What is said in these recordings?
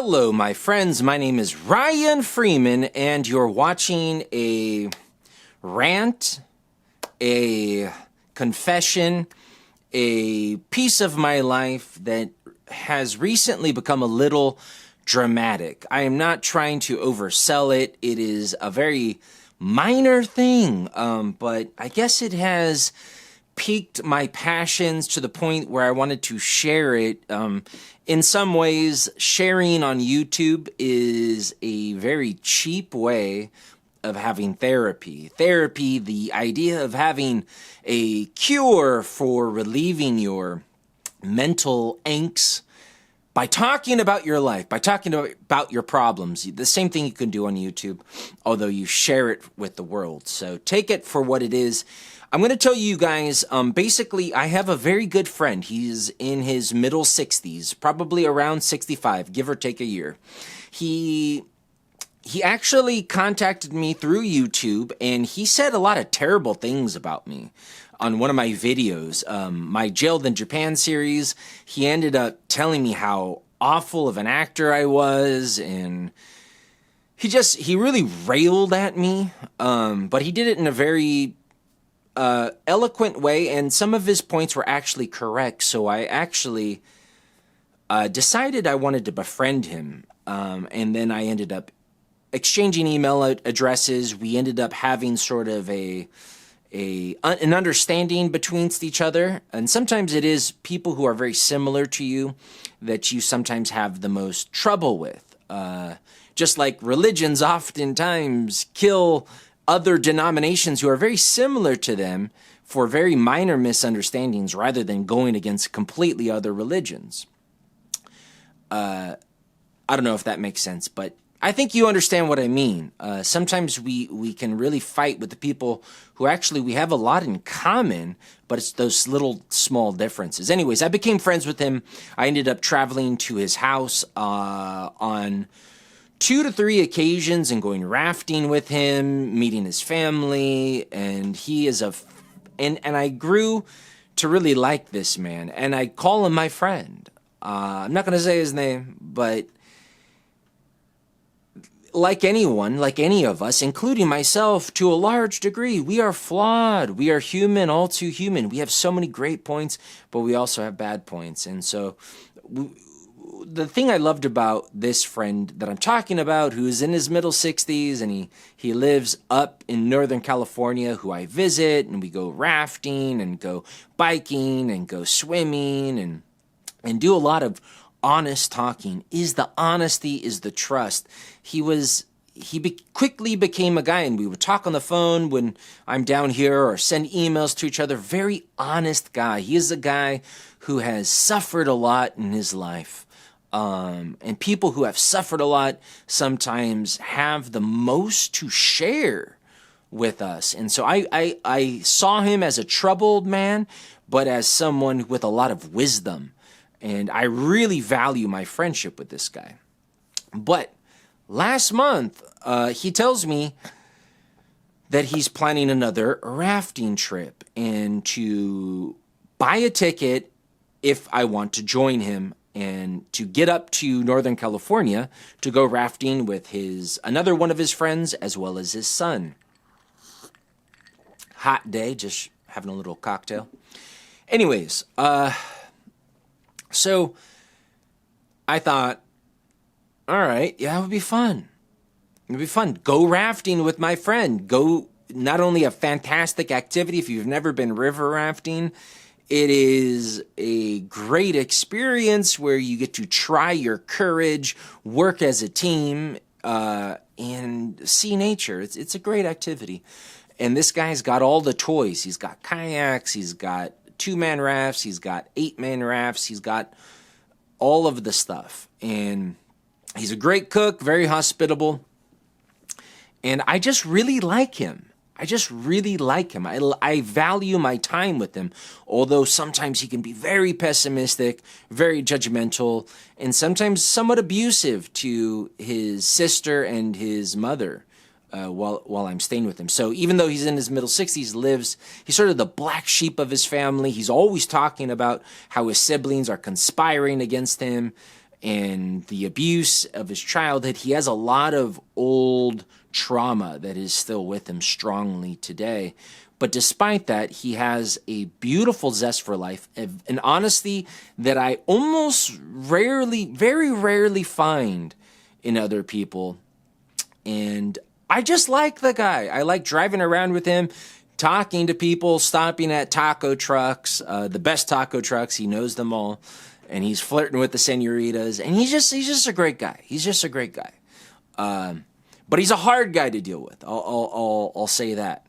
Hello, my friends. My name is Ryan Freeman, and you're watching a rant, a confession, a piece of my life that has recently become a little dramatic. I am not trying to oversell it. It is a very minor thing, but I guess it has piqued my passions to the point where I wanted to share it. In some ways, sharing on YouTube is a very cheap way of having therapy. Therapy, the idea of having a cure for relieving your mental angst by talking about your life, by talking about your problems. The same thing you can do on YouTube, although you share it with the world. So take it for what it is. I'm going to tell you guys, basically, I have a very good friend. He's in his middle 60s, probably around 65, give or take a year. He actually contacted me through YouTube, and he said a lot of terrible things about me on one of my videos. My Jailed in Japan series, he ended up telling me how awful of an actor I was, and he really railed at me, but he did it in a very eloquent way, and some of his points were actually correct. So I actually decided I wanted to befriend him, and then I ended up exchanging email addresses. We ended up having sort of an understanding between each other, and sometimes it is people who are very similar to you that you sometimes have the most trouble with. Just like religions oftentimes kill other denominations who are very similar to them for very minor misunderstandings rather than going against completely other religions. I don't know if that makes sense, but I think you understand what I mean. Sometimes we can really fight with the people who actually we have a lot in common, but it's those little small differences. Anyways, I became friends with him. I ended up traveling to his house on 2 to 3 occasions and going rafting with him, meeting his family, and he is and I grew to really like this man, and I call him my friend. I'm not going to say his name, but like anyone, like any of us, including myself to a large degree, we are flawed. We are human, all too human. We have so many great points, but we also have bad points, and so the thing I loved about this friend that I'm talking about, who's in his middle 60s, and he lives up in Northern California, who I visit, and we go rafting and go biking and go swimming and do a lot of honest talking, is the honesty, is the trust. Quickly became a guy, and we would talk on the phone when I'm down here or send emails to each other. Very honest guy. He is a guy who has suffered a lot in his life. And people who have suffered a lot sometimes have the most to share with us. And so I saw him as a troubled man, but as someone with a lot of wisdom. And I really value my friendship with this guy. But last month, he tells me that he's planning another rafting trip and to buy a ticket if I want to join him, and to get up to Northern California to go rafting with another one of his friends as well as his son. Hot day, just having a little cocktail. Anyways, so I thought, all right, yeah, it would be fun. It would be fun. Go rafting with my friend. Go, not only a fantastic activity if you've never been river rafting, it is a great experience where you get to try your courage, work as a team, and see nature. It's a great activity. And this guy's got all the toys. He's got kayaks, he's got 2-man rafts, he's got 8-man rafts, he's got all of the stuff. And he's a great cook, very hospitable. And I just really like him. I value my time with him, although sometimes he can be very pessimistic, very judgmental, and sometimes somewhat abusive to his sister and his mother while I'm staying with him. So even though he's in his middle 60s, he's sort of the black sheep of his family. He's always talking about how his siblings are conspiring against him. and the abuse of his childhood. He has a lot of old trauma that is still with him strongly today. But despite that, he has a beautiful zest for life, an honesty that I almost rarely, very rarely find in other people. And I just like the guy. I like driving around with him, talking to people, stopping at taco trucks, the best taco trucks. He knows them all. And he's flirting with the senoritas. And he's just a great guy. He's just a great guy. But he's a hard guy to deal with. I'll say that.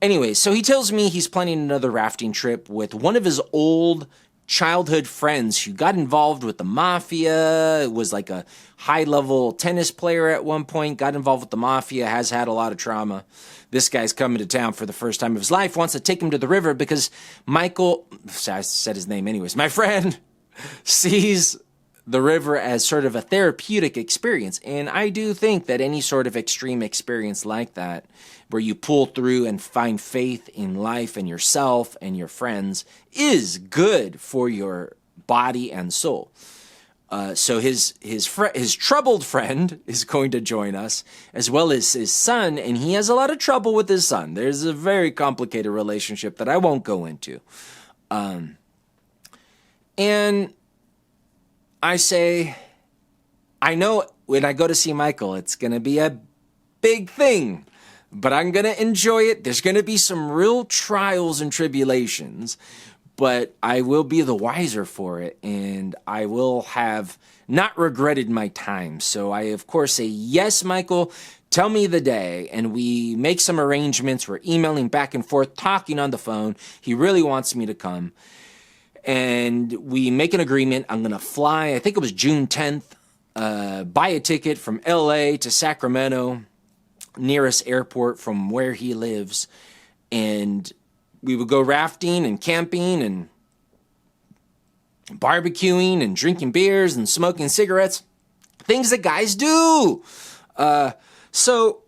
Anyway, so he tells me he's planning another rafting trip with one of his old childhood friends who got involved with the mafia. It was like a high-level tennis player at one point, got involved with the mafia, has had a lot of trauma. This guy's coming to town for the first time of his life, wants to take him to the river because Michael, I said his name anyways, my friend sees the river as sort of a therapeutic experience. And I do think that any sort of extreme experience like that, where you pull through and find faith in life and yourself and your friends, is good for your body and soul. So his troubled friend is going to join us, as well as his son, and he has a lot of trouble with his son. There's a very complicated relationship that I won't go into. And I say, I know when I go to see Michael, it's going to be a big thing, but I'm going to enjoy it. There's going to be some real trials and tribulations, but I will be the wiser for it, and I will have not regretted my time. So I, of course, say, yes, Michael, tell me the day, and we make some arrangements. We're emailing back and forth, talking on the phone. He really wants me to come. And we make an agreement. I'm going to fly, I think it was June 10th, buy a ticket from LA to Sacramento, nearest airport from where he lives. And we would go rafting and camping and barbecuing and drinking beers and smoking cigarettes. Things that guys do. So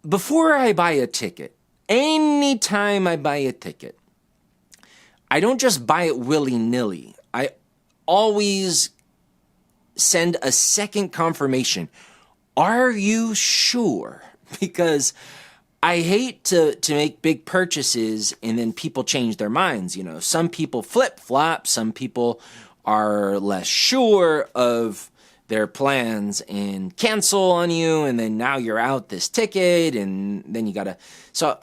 before I buy a ticket, anytime I buy a ticket, I don't just buy it willy-nilly. I always send a second confirmation. Are you sure? Because I hate to make big purchases and then people change their minds. You know, some people flip-flop. Some people are less sure of their plans and cancel on you. And then now you're out this ticket and then you got to... So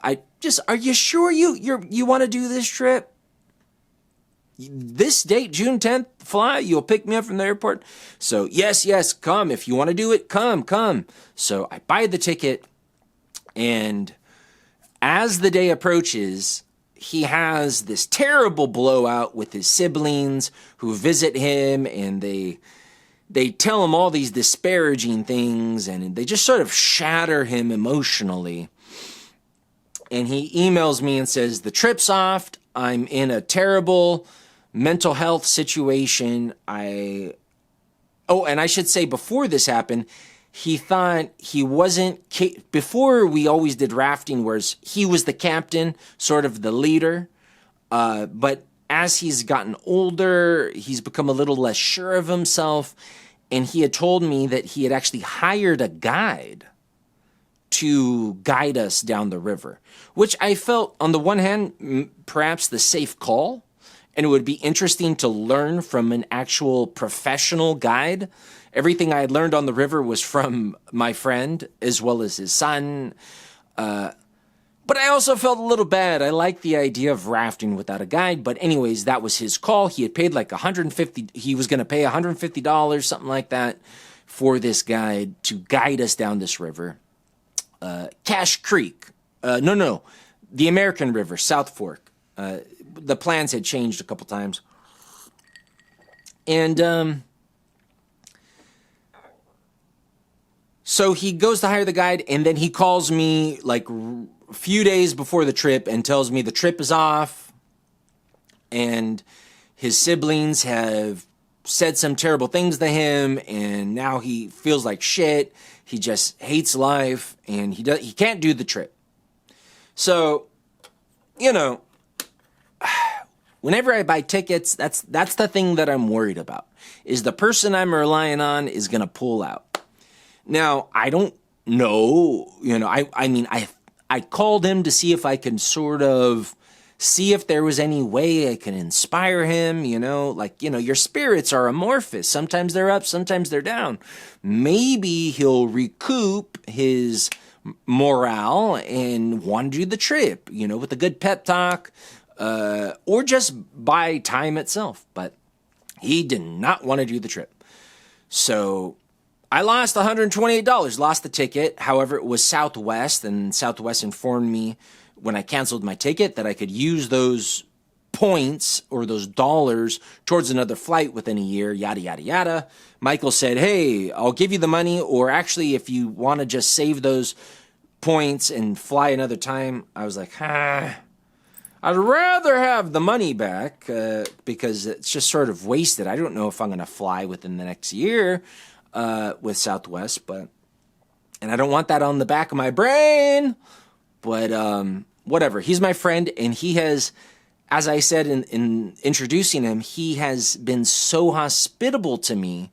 are you sure you want to do this trip? This date, June 10th, fly, you'll pick me up from the airport. So yes, come. If you want to do it, come. So I buy the ticket, and as the day approaches, he has this terrible blowout with his siblings who visit him, and they tell him all these disparaging things, and they just sort of shatter him emotionally. And he emails me and says, the trip's off. I'm in a terrible mental health situation. And I should say, before this happened, he thought he wasn't, before we always did rafting, whereas he was the captain, sort of the leader. But as he's gotten older, he's become a little less sure of himself. And he had told me that he had actually hired a guide to guide us down the river, which I felt, on the one hand, perhaps the safe call. And it would be interesting to learn from an actual professional guide. Everything I had learned on the river was from my friend, as well as his son. But I also felt a little bad. I liked the idea of rafting without a guide. But anyways, that was his call. He had paid like $150. He was going to pay $150, something like that, for this guide to guide us down this river. Cache Creek. No. The American River, South Fork. The plans had changed a couple times. And so he goes to hire the guide, and then he calls me like a few days before the trip and tells me the trip is off, and his siblings have said some terrible things to him, and now he feels like shit. He just hates life, and he can't do the trip. So, you know, Whenever I buy tickets, that's the thing that I'm worried about, is the person I'm relying on is going to pull out. Now, I don't know, I mean, I called him to see if I can sort of see if there was any way I can inspire him, your spirits are amorphous. Sometimes they're up, sometimes they're down. Maybe he'll recoup his morale and want to do the trip, with a good pep talk, or just buy time itself. But he did not want to do the trip. So I lost $128, lost the ticket. However, it was Southwest, and Southwest informed me when I canceled my ticket that I could use those points or those dollars towards another flight within a year, yada, yada, yada. Michael said, hey, I'll give you the money, or actually, if you want to just save those points and fly another time. I was like, I'd rather have the money back because it's just sort of wasted. I don't know if I'm going to fly within the next year with Southwest, and I don't want that on the back of my brain. But whatever. He's my friend, and he has, as I said in introducing him, he has been so hospitable to me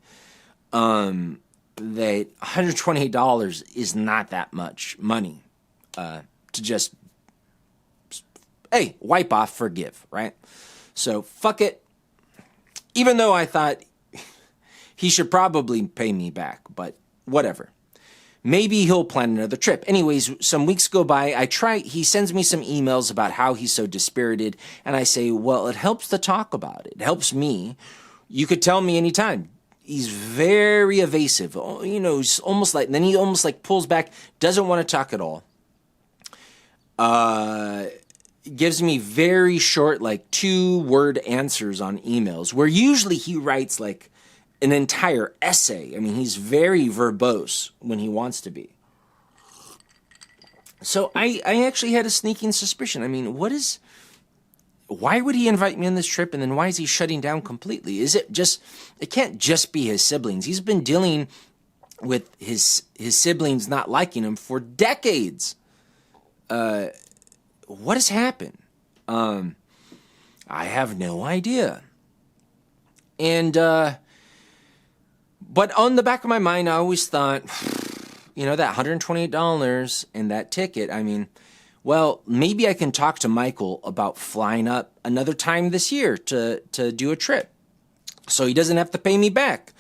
that $128 is not that much money to just, hey, wipe off, forgive, right? So fuck it. Even though I thought he should probably pay me back, but whatever. Maybe he'll plan another trip. Anyways, some weeks go by. He sends me some emails about how he's so dispirited. And I say, well, it helps to talk about it. It helps me. You could tell me anytime. He's very evasive. He's almost like, then he almost like pulls back, doesn't want to talk at all. Gives me very short, like 2-word answers on emails, where usually he writes like an entire essay. I mean, he's very verbose when he wants to be. So I actually had a sneaking suspicion. I mean, why would he invite me on this trip, and then why is he shutting down completely? It can't just be his siblings. He's been dealing with his siblings not liking him for decades. What has happened? I have no idea. And, but on the back of my mind, I always thought, that $128 and that ticket, I mean, well, maybe I can talk to Michael about flying up another time this year to do a trip, so he doesn't have to pay me back.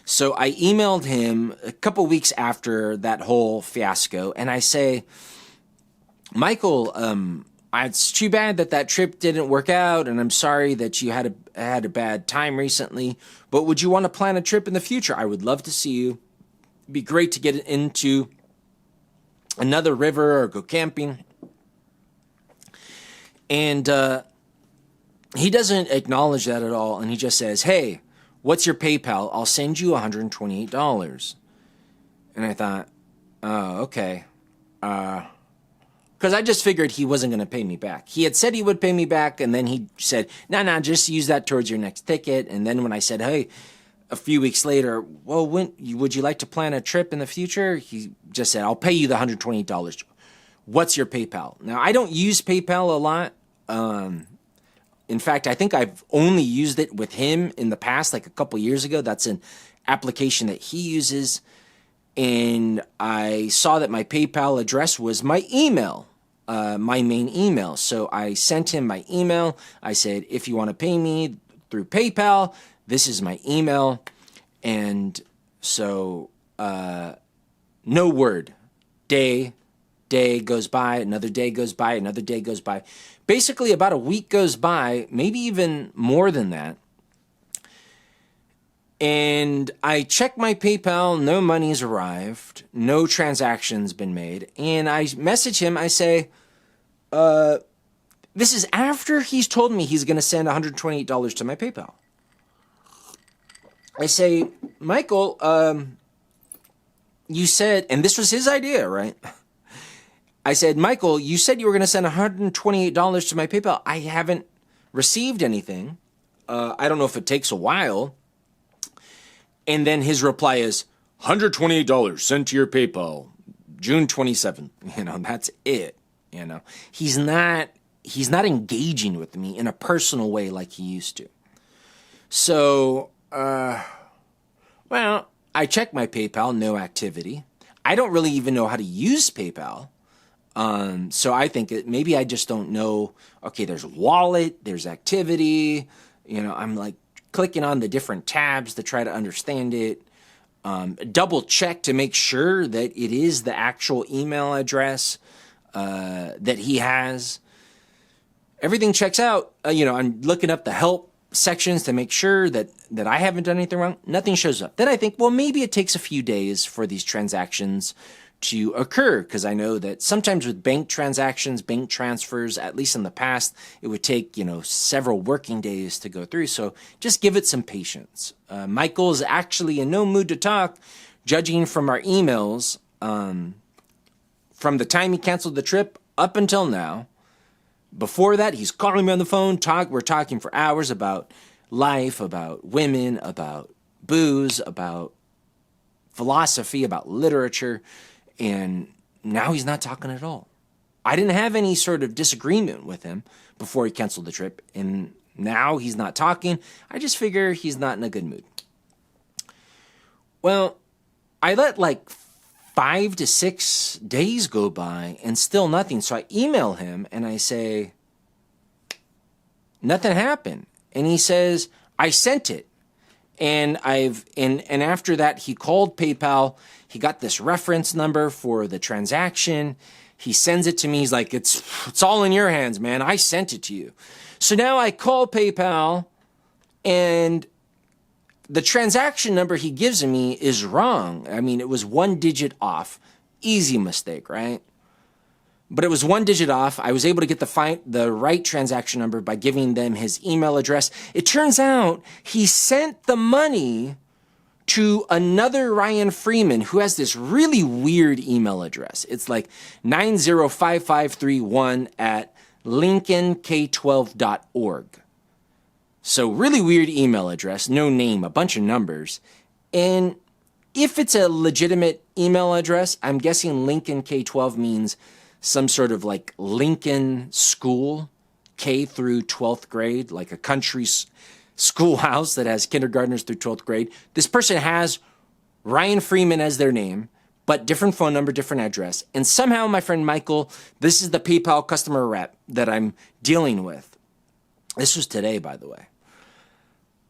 So I emailed him a couple weeks after that whole fiasco, and I say, Michael, it's too bad that trip didn't work out, and I'm sorry that you had a bad time recently, but would you want to plan a trip in the future? I would love to see you. It'd be great to get into another river or go camping. And he doesn't acknowledge that at all, and he just says, hey, what's your PayPal? I'll send you $128. And I thought, oh, okay. Because I just figured he wasn't going to pay me back. He had said he would pay me back, and then he said, no, just use that towards your next ticket. And then when I said, hey, a few weeks later, well, would you like to plan a trip in the future? He just said, I'll pay you the $128. What's your PayPal? Now, I don't use PayPal a lot. In fact, I think I've only used it with him in the past, like a couple years ago. That's an application that he uses. And I saw that my PayPal address was my email, my main email. So I sent him my email. I said, if you want to pay me through PayPal, this is my email. And so no word. Day goes by, another day goes by, another day goes by. Basically, about a week goes by, maybe even more than that. And I check my PayPal, no money's arrived, no transactions been made. And I message him, I say, this is after he's told me he's going to send $128 to my PayPal. I say, Michael, you said, and this was his idea, right? I said, Michael, you said you were going to send $128 to my PayPal. I haven't received anything. I don't know if it takes a while. And then his reply is, $128 sent to your PayPal, June 27th. That's it. He's not he's not engaging with me in a personal way like he used to. So, well, I checked my PayPal, no activity. I don't really even know how to use PayPal. So I think maybe I just don't know. Okay, there's wallet, there's activity. I'm like clicking on the different tabs to try to understand it. Double check to make sure that it is the actual email address that he has. Everything checks out. I'm looking up the help sections to make sure that I haven't done anything wrong. Nothing shows up. Then I think, well, maybe it takes a few days for these transactions to occur, because I know that sometimes with bank transactions, bank transfers, at least in the past, it would take, several working days to go through. So just give it some patience. Michael is actually in no mood to talk, judging from our emails, from the time he canceled the trip up until now. Before that, he's calling me on the phone. We're talking for hours about life, about women, about booze, about philosophy, about literature. And now he's not talking at all. I didn't have any sort of disagreement with him before he canceled the trip. And now he's not talking. I just figure he's not in a good mood. Well, I let like 5 to 6 days go by and still nothing. So I email him and I say, nothing happened. And he says, I sent it. And and after that, he called PayPal. He got this reference number for the transaction. He sends it to me. He's like, it's all in your hands, man. I sent it to you. So now I call PayPal, and the transaction number he gives me is wrong. I mean, it was 1 digit off. Easy mistake, right? But it was 1 digit off. I was able to get the right transaction number by giving them his email address. It turns out he sent the money to another Ryan Freeman who has this really weird email address. It's like 905531 at lincolnk12.org. So really weird email address, no name, a bunch of numbers. And if it's a legitimate email address, I'm guessing Lincoln K-12 means some sort of like Lincoln school, K through 12th grade, like a country schoolhouse that has kindergartners through 12th grade. This person has Ryan Freeman as their name, but different phone number, different address. And somehow my friend Michael, this is the PayPal customer rep that I'm dealing with. This was today, by the way,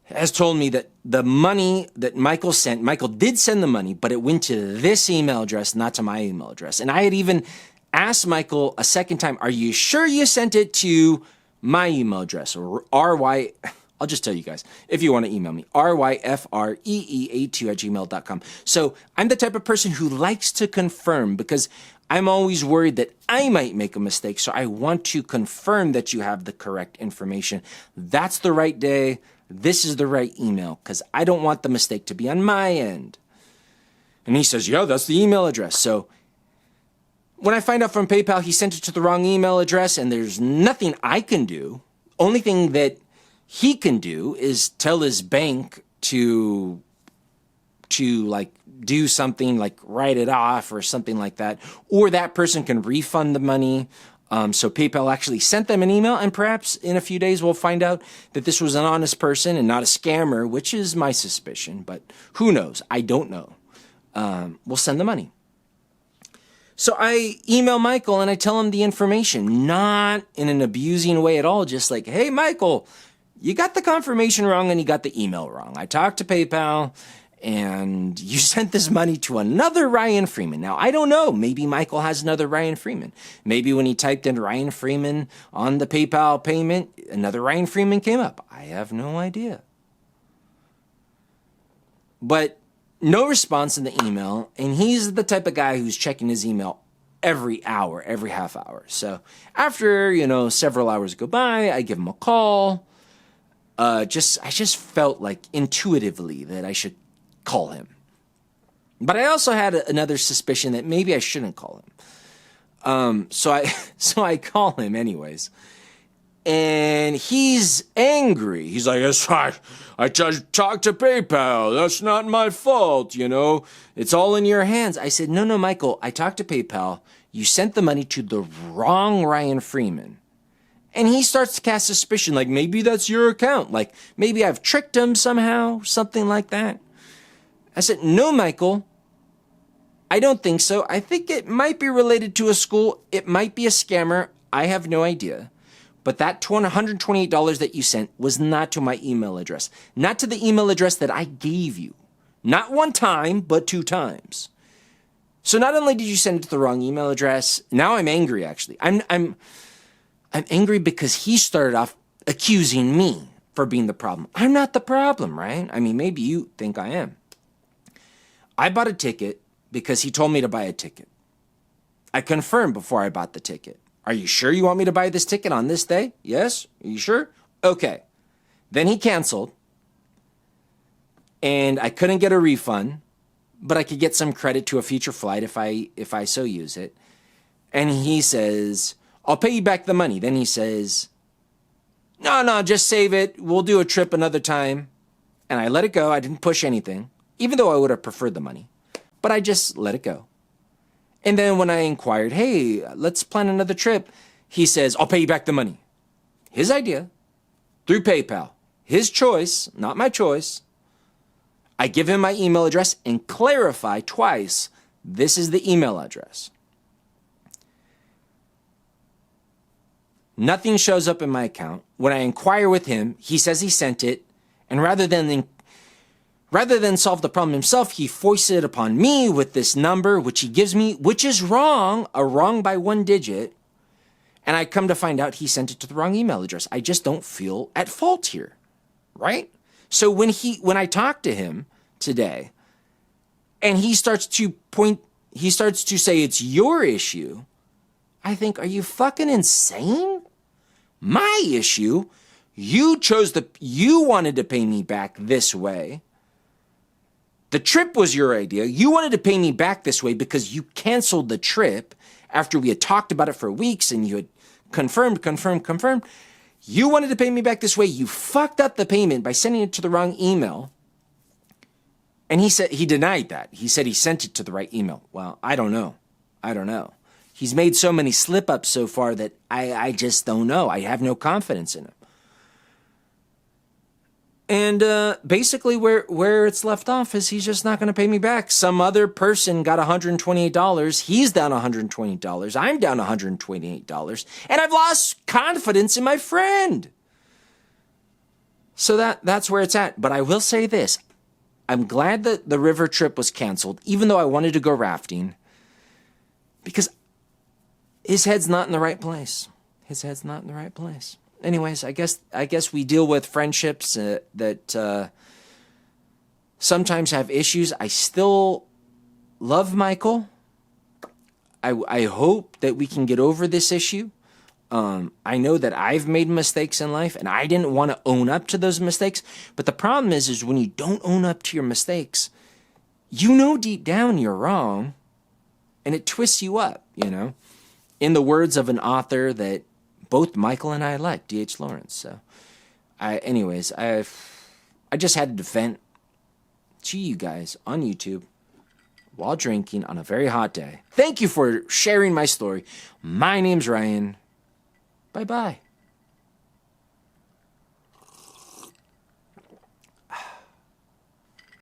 has told me that the money that Michael sent, Michael did send the money, but it went to this email address, not to my email address. And I had even asked Michael a second time, are you sure you sent it to my email address? Or I'll just tell you guys, if you want to email me, ryfreee82@gmail.com. So I'm the type of person who likes to confirm, because I'm always worried that I might make a mistake. So I want to confirm that you have the correct information. That's the right day. This is the right email, because I don't want the mistake to be on my end. And he says, yeah, that's the email address. So when I find out from PayPal he sent it to the wrong email address and there's nothing I can do, only thing that he can do is tell his bank to like do something like write it off or something like that, or that person can refund the money. So PayPal actually sent them an email, and perhaps in a few days we'll find out that this was an honest person and not a scammer, which is my suspicion, but who knows? I don't know. We'll send the money. So I email Michael and I tell him the information, not in an abusing way at all, just like, hey, Michael, you got the confirmation wrong and you got the email wrong. I talked to PayPal and you sent this money to another Ryan Freeman. Now, I don't know. Maybe Michael has another Ryan Freeman. Maybe when he typed in Ryan Freeman on the PayPal payment, another Ryan Freeman came up. I have no idea. But no response in the email, and he's the type of guy who's checking his email every hour, every half hour. So after, several hours go by, I give him a call. I just felt like intuitively that I should call him. But I also had another suspicion that maybe I shouldn't call him. So I call him anyways. And he's angry. He's like, I just talked to PayPal. That's not my fault, It's all in your hands. I said, no, Michael, I talked to PayPal. You sent the money to the wrong Ryan Freeman. And he starts to cast suspicion, like maybe that's your account. Like maybe I've tricked him somehow, something like that. I said, no, Michael, I don't think so. I think it might be related to a school. It might be a scammer. I have no idea. But that $128 that you sent was not to my email address. Not to the email address that I gave you. Not one time, but 2 times. So not only did you send it to the wrong email address, now I'm angry, actually. I'm angry because he started off accusing me for being the problem. I'm not the problem, right? I mean, maybe you think I am. I bought a ticket because he told me to buy a ticket. I confirmed before I bought the ticket. Are you sure you want me to buy this ticket on this day? Yes? Are you sure? Okay. Then he canceled. And I couldn't get a refund, but I could get some credit to a future flight if I so use it. And he says, I'll pay you back the money. Then he says, no, just save it. We'll do a trip another time. And I let it go. I didn't push anything, even though I would have preferred the money. But I just let it go. And then when I inquired, hey, let's plan another trip, he says, I'll pay you back the money. His idea, through PayPal. His choice, not my choice. I give him my email address and clarify twice, this is the email address. Nothing shows up in my account. When I inquire with him, he says he sent it, and rather than solve the problem himself, he foists it upon me with this number, which he gives me, which is wrong, a wrong by 1 digit. And I come to find out he sent it to the wrong email address. I just don't feel at fault here, right? So when I talk to him today, and he starts to say it's your issue, I think, are you fucking insane? My issue? You wanted to pay me back this way. The trip was your idea. You wanted to pay me back this way because you canceled the trip after we had talked about it for weeks and you had confirmed. You wanted to pay me back this way. You fucked up the payment by sending it to the wrong email. And he denied that. He said he sent it to the right email. Well, I don't know. He's made so many slip-ups so far that I just don't know. I have no confidence in him. And basically where it's left off is he's just not going to pay me back. Some other person got $128. He's down $120. I'm down $128. And I've lost confidence in my friend. So that's where it's at. But I will say this. I'm glad that the river trip was canceled, even though I wanted to go rafting. Because his head's not in the right place. Anyways, I guess we deal with friendships that sometimes have issues. I still love Michael. I hope that we can get over this issue. I know that I've made mistakes in life, and I didn't want to own up to those mistakes. But the problem is when you don't own up to your mistakes, you know deep down you're wrong, and it twists you up, In the words of an author that both Michael and I like, D.H. Lawrence. So, I just had to vent to you guys on YouTube while drinking on a very hot day. Thank you for sharing my story. My name's Ryan. Bye-bye.